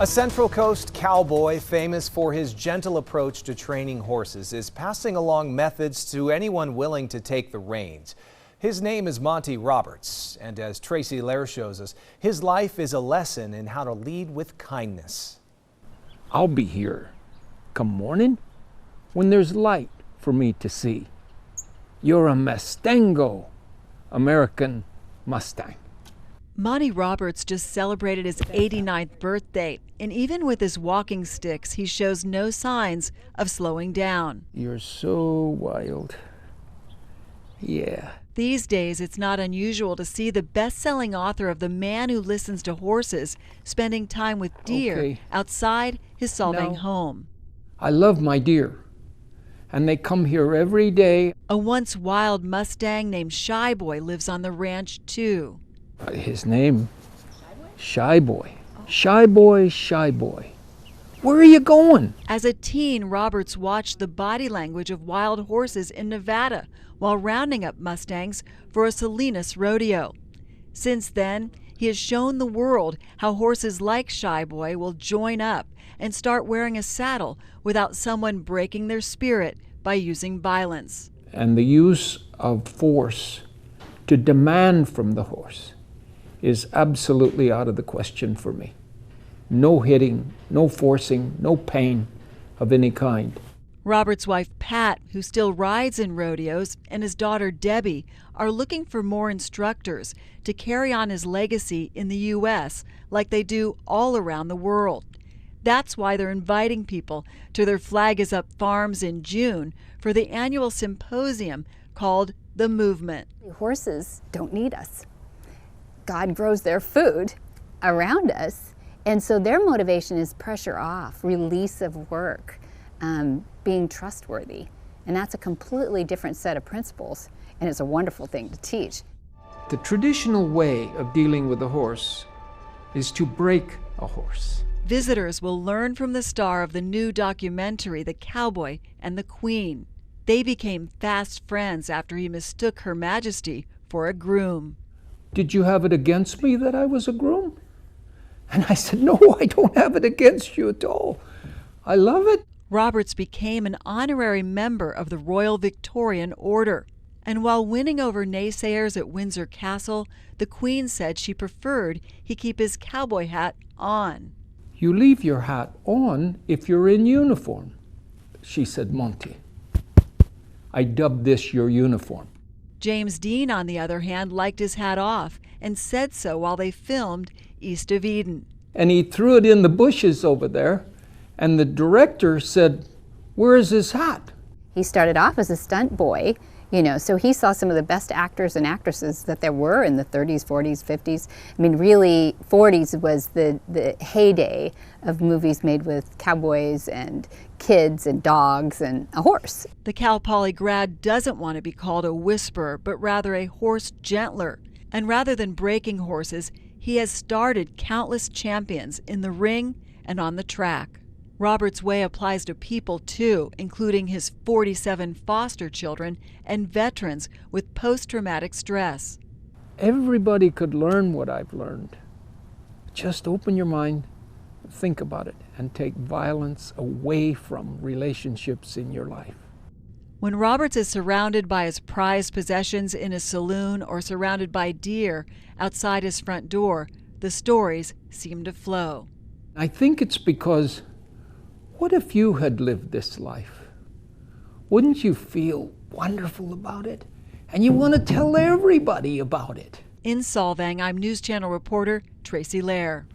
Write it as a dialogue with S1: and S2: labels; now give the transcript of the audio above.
S1: A Central Coast cowboy famous for his gentle approach to training horses is passing along methods to anyone willing to take the reins. His name is Monty Roberts, and as Tracy Lair shows us, his life is a lesson in how to lead with kindness.
S2: I'll be here come morning when there's light for me to see. You're a Mustango, American Mustang.
S3: Monty Roberts just celebrated his 89th birthday, and even with his walking sticks, he shows no signs of slowing down.
S2: You're so wild. Yeah.
S3: These days, it's not unusual to see the best-selling author of The Man Who Listens to Horses spending time with deer outside his Solvang home.
S2: I love my deer, and they come here every day.
S3: A once wild Mustang named Shy Boy lives on the ranch, too.
S2: His name, Shy Boy. Shy Boy, Shy Boy. Where are you going?
S3: As a teen, Roberts watched the body language of wild horses in Nevada while rounding up Mustangs for a Salinas rodeo. Since then, he has shown the world how horses like Shy Boy will join up and start wearing a saddle without someone breaking their spirit by using violence.
S2: And the use of force to demand from the horse is absolutely out of the question for me. No hitting, no forcing, no pain of any kind.
S3: Robert's wife, Pat, who still rides in rodeos, and his daughter, Debbie, are looking for more instructors to carry on his legacy in the U.S. like they do all around the world. That's why they're inviting people to their Flag is Up farms in June for the annual symposium called The Movement.
S4: Horses don't need us. God grows their food around us, and so their motivation is pressure off, release of work, being trustworthy. And that's a completely different set of principles, and it's a wonderful thing to teach.
S2: The traditional way of dealing with a horse is to break a horse.
S3: Visitors will learn from the star of the new documentary, The Cowboy and the Queen. They became fast friends after he mistook Her Majesty for a groom.
S2: Did you have it against me that I was a groom? And I said, no, I don't have it against you at all. I love it.
S3: Roberts became an honorary member of the Royal Victorian Order. And while winning over naysayers at Windsor Castle, the Queen said she preferred he keep his cowboy hat on.
S2: You leave your hat on if you're in uniform, she said, Monty. I dubbed this your uniform.
S3: James Dean, on the other hand, liked his hat off and said so while they filmed East of Eden.
S2: And he threw it in the bushes over there, and the director said, where is his hat?
S4: He started off as a stunt boy, so he saw some of the best actors and actresses that there were in the 30s, 40s, 50s. I mean, really, 40s was the heyday of movies made with cowboys and kids and dogs and a horse.
S3: The Cal Poly grad doesn't want to be called a whisperer, but rather a horse gentler. And rather than breaking horses, he has started countless champions in the ring and on the track. Robert's way applies to people too, including his 47 foster children and veterans with post-traumatic stress.
S2: Everybody could learn what I've learned. Just open your mind, think about it, and take violence away from relationships in your life.
S3: When Roberts is surrounded by his prized possessions in his saloon or surrounded by deer outside his front door, the stories seem to flow.
S2: I think it's because, what if you had lived this life? Wouldn't you feel wonderful about it? And you want to tell everybody about it.
S3: In Solvang, I'm News Channel reporter Tracy Lair.